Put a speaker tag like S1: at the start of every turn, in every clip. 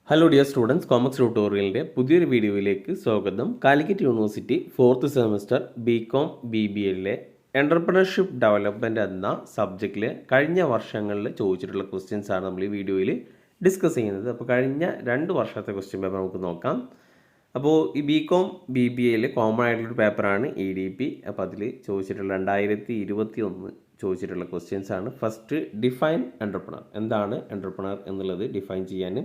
S1: Hello dear students, Comax ട്യൂട്ടോറിയലിൻ്റെ പുതിയൊരു വീഡിയോയിലേക്ക് സ്വാഗതം. Calicut University 4th semester BCom BBAയിലെ എൻ്റർപ്രണർഷിപ്പ് ഡെവലപ്മെൻറ്റ് എന്ന സബ്ജക്റ്റിൽ കഴിഞ്ഞ വർഷങ്ങളിൽ ചോദിച്ചിട്ടുള്ള ക്വസ്റ്റ്യൻസ് ആണ് നമ്മൾ ഈ വീഡിയോയിൽ ഡിസ്കസ് ചെയ്യുന്നത്. അപ്പോൾ കഴിഞ്ഞ 2 വർഷത്തെ ക്വസ്റ്റ്യൻ പേപ്പർ നമുക്ക് നോക്കാം. അപ്പോൾ ഈ ബികോം BBAയിൽ കോമൺ ആയിട്ടുള്ളൊരു പേപ്പറാണ് EDP. അപ്പോൾ അതിൽ ചോദിച്ചിട്ടുള്ള 2021 ചോദിച്ചിട്ടുള്ള ക്വസ്റ്റ്യൻസ് ആണ്. First, define entrepreneur. എന്താണ് എൻ്റർപ്രണർ എന്നുള്ളത് ഡിഫൈൻ ചെയ്യാൻ.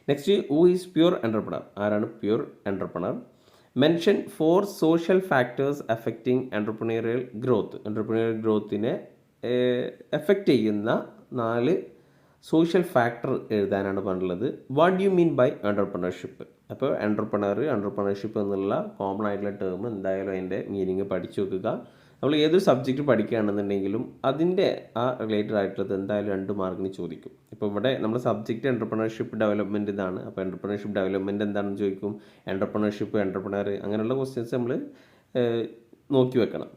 S1: Next, who is pure entrepreneur, ആരാണ് pure entrepreneur. Mention 4 social factors affecting entrepreneurial growth. Entrepreneurial ഗ്രോത്തിനെ എഫക്റ്റ് ചെയ്യുന്ന 4 സോഷ്യൽ ഫാക്ടർ എഴുതാനാണ് പറഞ്ഞിട്ടുള്ളത്. What you mean by entrepreneurship. അപ്പോൾ എൻ്റർപ്രണർഷിപ്പ് എന്നുള്ള കോമൺ ആയിട്ടുള്ള ടേം എന്തായാലും അതിൻ്റെ മീനിങ് പഠിച്ചു വെക്കുക. നമ്മൾ ഏതൊരു സബ്ജക്റ്റ് പഠിക്കുകയാണെന്നുണ്ടെങ്കിലും അതിൻ്റെ ആ റിലേറ്റഡ് ആയിട്ടുള്ളത് എന്തായാലും 2 മാർക്കിന് ചോദിക്കും. ഇപ്പോൾ ഇവിടെ നമ്മുടെ സബ്ജക്റ്റ് എൻ്റർപ്രണർഷിപ്പ് ഡെവലപ്മെൻറ്റ് ഇതാണ്. അപ്പോൾ എൻ്റർപ്രണർഷിപ്പ് ഡെവലപ്മെൻറ്റ് എന്താണെന്ന് ചോദിക്കും. എൻ്റർപ്രണർഷിപ്പ്, എൻ്റർപ്രണർ, അങ്ങനെയുള്ള ക്വസ്റ്റ്യൻസ് നമ്മൾ നോക്കി വെക്കണം.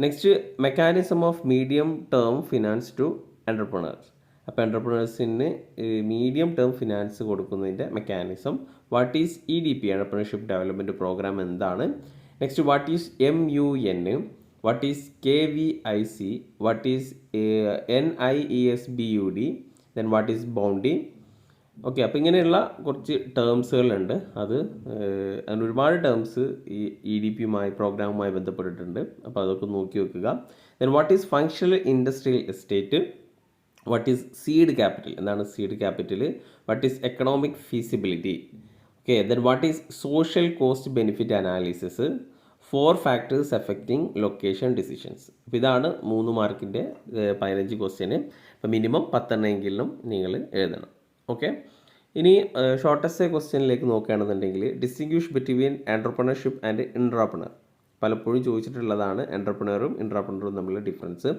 S1: Next, mechanism of medium term finance to entrepreneurs. അപ്പോൾ എൻ്റർപ്രണേഴ്സിന് മീഡിയം ടേം ഫിനാൻസ് കൊടുക്കുന്നതിൻ്റെ mechanism. What is EDP, entrepreneurship development programme എന്താണ്. Next, what is MUN, what is KVIC, what is NIESBUD, then what is bounty. Okay, അപ്പോൾ ഇങ്ങനെയുള്ള കുറച്ച് ടേംസുകളുണ്ട്. അതിന് ഒരുപാട് terms ഈ EDPയുമായി പ്രോഗ്രാമുമായി ബന്ധപ്പെട്ടിട്ടുണ്ട്. അപ്പോൾ അതൊക്കെ നോക്കി വെക്കുക. Then what is functional industrial estate, what is seed capital, എന്താണ് seed capital, what is economic feasibility. Okay, then what is social cost benefit analysis, 4 factors affecting location decisions. അപ്പോൾ ഇതാണ് 3 മാർക്കിൻ്റെ 15 ക്വസ്റ്റ്യന്. അപ്പോൾ മിനിമം 10 എങ്കിലും നിങ്ങൾ എഴുതണം. ഓക്കെ, ഇനി shortest ക്വസ്റ്റ്യനിലേക്ക് നോക്കുകയാണെന്നുണ്ടെങ്കിൽ distinguish between entrepreneurship and intrapreneur. പലപ്പോഴും ചോദിച്ചിട്ടുള്ളതാണ് എൻ്റർപ്രണറും ഇൻട്രാപ്രണറും തമ്മിലുള്ള difference.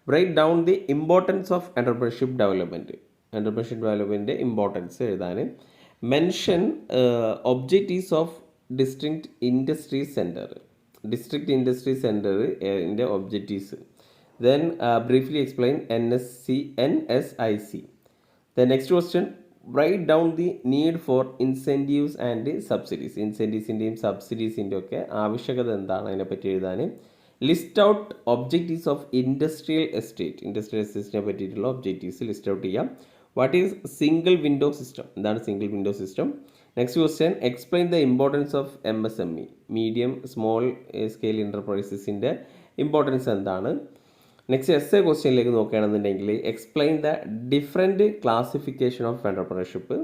S1: Break down the importance of entrepreneurship development. Entrepreneurship ഡെവലപ്മെൻറ്റിൻ്റെ ഇമ്പോർട്ടൻസ് എഴുതാൻ. Mention objectives of district industry centre. District industry സെൻറ്ററിൻ്റെ objectives. Then briefly explain NSIC. The next question, write down the need for incentives and subsidies. ഇൻസെൻറ്റീവ്സിൻ്റെയും സബ്സിഡീസിൻ്റെ ഒക്കെ ആവശ്യകത എന്താണ് അതിനെപ്പറ്റി എഴുതാൻ. List out objectives of industrial estate. Industrial എസ്റ്റേറ്റിനെ പറ്റിയിട്ടുള്ള ഒബ്ജക്റ്റീവ്സ് ലിസ്റ്റ് ഔട്ട് ചെയ്യാം. What is single window system, എന്താണ് single window system. Next question, explain the importance of MSME, medium small scale എൻ്റർപ്രൈസസിൻ്റെ ഇമ്പോർട്ടൻസ് എന്താണ്. നെക്സ്റ്റ് എസ്സേ ക്വസ്റ്റ്യനിലേക്ക് നോക്കുകയാണെന്നുണ്ടെങ്കിൽ explain the different classification of entrepreneurship.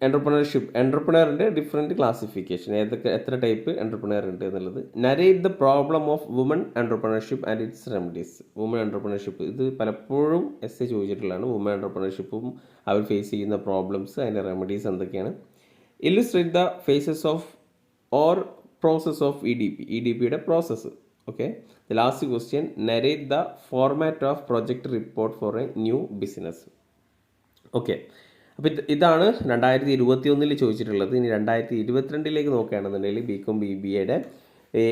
S1: എൻ്റർപ്രണറിൻ്റെ different classification, എത്ര type entrepreneur ഉണ്ട് എന്നുള്ളത്. Narrate the problem of woman entrepreneurship and its remedies. Woman entrepreneurship ഇത് പലപ്പോഴും എസ്സേ ചോദിച്ചിട്ടുള്ളതാണ്. വുമൺ എൻ്റർപ്രണർഷിപ്പും അവർ ഫേസ് ചെയ്യുന്ന പ്രോബ്ലംസ്, അതിൻ്റെ റെമഡീസ് എന്തൊക്കെയാണ്. Illustrate the phases of or process of EDPയുടെ process. Okay, the last question, narrate the format of project report for a new business. Okay, അപ്പോൾ ഇതാണ് 2021 ചോദിച്ചിട്ടുള്ളത്. ഇനി 2022 നോക്കുകയാണെന്നുണ്ടെങ്കിൽ ബികോം BBAയുടെ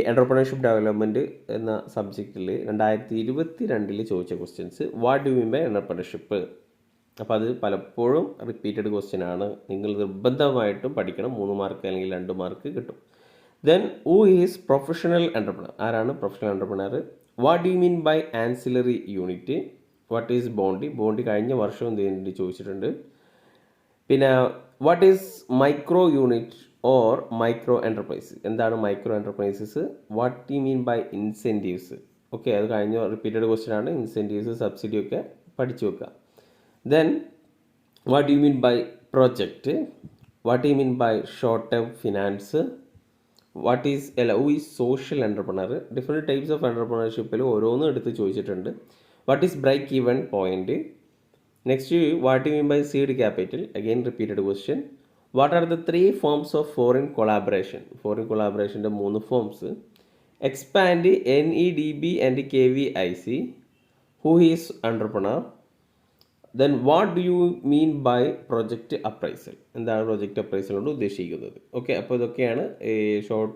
S1: എൻ്റർപ്രണർഷിപ്പ് ഡെവലപ്മെൻറ്റ് എന്ന സബ്ജക്റ്റിൽ 2022 ചോദിച്ച questions. What do mean by entrepreneurship. അപ്പോൾ അത് പലപ്പോഴും റിപ്പീറ്റഡ് ക്വസ്റ്റ്യൻ ആണ്. നിങ്ങൾ നിർബന്ധമായിട്ടും പഠിക്കണം. 3 മാർക്ക് അല്ലെങ്കിൽ 2 മാർക്ക് കിട്ടും. Then who is professional entrepreneur, ആരാണ് professional entrepreneur. What do mean by ancillary unit. What is bounty കഴിഞ്ഞ വർഷവും ഇതിന് ചോദിച്ചിട്ടുണ്ട്. പിന്നെ what is micro unit or micro enterprise, എന്താണ് micro enterprises. What you mean by incentives. Okay, അത് കഴിഞ്ഞ repeated question ആണ്. ഇൻസെൻറ്റീവ്സ്, സബ്സിഡി ഒക്കെ പഠിച്ചു വെക്കുക. Then what you mean by project. What you mean by short term finance. What is who is social entrepreneur. Different types of എൻ്റർപ്രണർഷിപ്പിൽ ഓരോന്നും എടുത്ത് ചോദിച്ചിട്ടുണ്ട്. What is break even point. Next, what you mean by seed capital, again repeated question. What are the 3 forms of foreign collaboration. Foreign കൊളാബറേഷൻ്റെ 3 forms. Expand NEDB and KVIC. Who is entrepreneur. Then what do you mean by project appraisal, എന്താണ് project appraisal കൊണ്ട് ഉദ്ദേശിക്കുന്നത്. Okay, അപ്പോൾ ഇതൊക്കെയാണ് short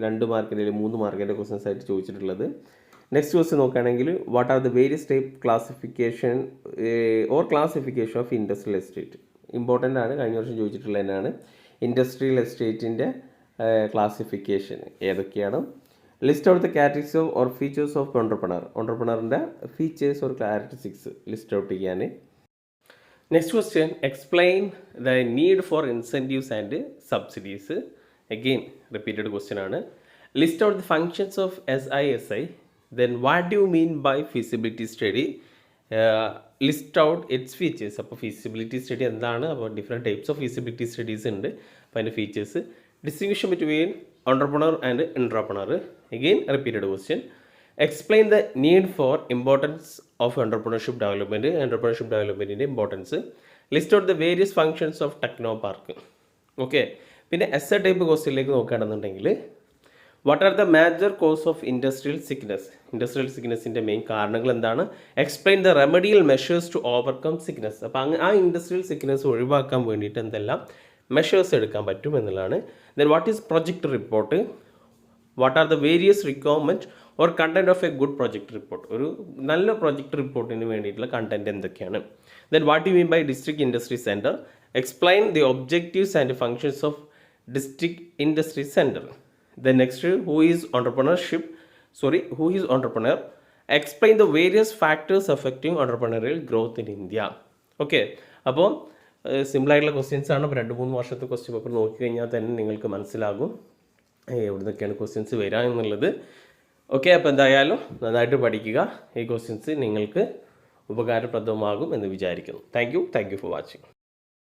S1: 2 മാർക്കിൻ്റെ അല്ലെങ്കിൽ 3 മാർക്കിൻ്റെ questions ആയിട്ട് ചോദിച്ചിട്ടുള്ളത്. നെക്സ്റ്റ് ക്വസ്റ്റ്യൻ നോക്കുകയാണെങ്കിൽ what are the various type classification or classification of industrial estate. Important ആണ്, കഴിഞ്ഞ വർഷം ചോദിച്ചിട്ടുള്ളത് തന്നെയാണ്. ഇൻഡസ്ട്രിയൽ എസ്റ്റേറ്റിൻ്റെ ക്ലാസിഫിക്കേഷൻ ഏതൊക്കെയാണ്? List out the categories of or features of ഓണ്ടർപ്രണറിൻ്റെ features or characteristics list out ചെയ്യാൻ. Next question, explain the need for incentives and subsidies. Again repeated question ആണ്. List out the functions of SISI. Then what do you mean by feasibility study? List out its features. അപ്പോൾ feasibility study എന്താണ്? അപ്പോൾ different types of feasibility studies ഉണ്ട്. അപ്പോൾ അതിൻ്റെ features. Distinction between entrepreneur and intrapreneur. Again repeated question. Explain the need for importance of entrepreneurship development in importance. List out the various functions of technopark. Okay, പിന്നെ essay type ക്വസ്റ്റ്യനിലേക്ക് നോക്കുകയാണെന്നുണ്ടെങ്കിൽ what are the major cause of industrial സിക്നസിൻ്റെ main കാരണങ്ങൾ എന്താണ്? Explain the remedial measures to overcome sickness. അപ്പോൾ ആ industrial sickness ഒഴിവാക്കാൻ വേണ്ടിയിട്ട് എന്തെല്ലാം മെഷേഴ്സ് എടുക്കാൻ പറ്റും എന്നുള്ളതാണ്. Then what is project report? What are the various requirement or content of a good project report? ഒരു നല്ല പ്രൊജക്ട് റിപ്പോർട്ടിന് വേണ്ടിയിട്ടുള്ള കണ്ടൻറ് എന്തൊക്കെയാണ്? Then what you mean by district industry centre? Explain the objectives and functions of district industry centre. Then next, who is entrepreneur? Explain the various factors affecting entrepreneurial growth in India. Okay, അപ്പോൾ സിമ്പിളായിട്ടുള്ള questions ആണ്. അപ്പോൾ 2-3 വർഷത്തെ question paper നോക്കിക്കഴിഞ്ഞാൽ തന്നെ നിങ്ങൾക്ക് മനസ്സിലാകും എവിടെ നിന്നൊക്കെയാണ് ക്വസ്റ്റ്യൻസ് വരിക എന്നുള്ളത്. ഓക്കെ, അപ്പോൾ എന്തായാലും നന്നായിട്ട് പഠിക്കുക. ഈ ക്വസ്റ്റ്യൻസ് നിങ്ങൾക്ക് ഉപകാരപ്രദമാകും എന്ന് വിചാരിക്കുന്നു. Thank you for watching.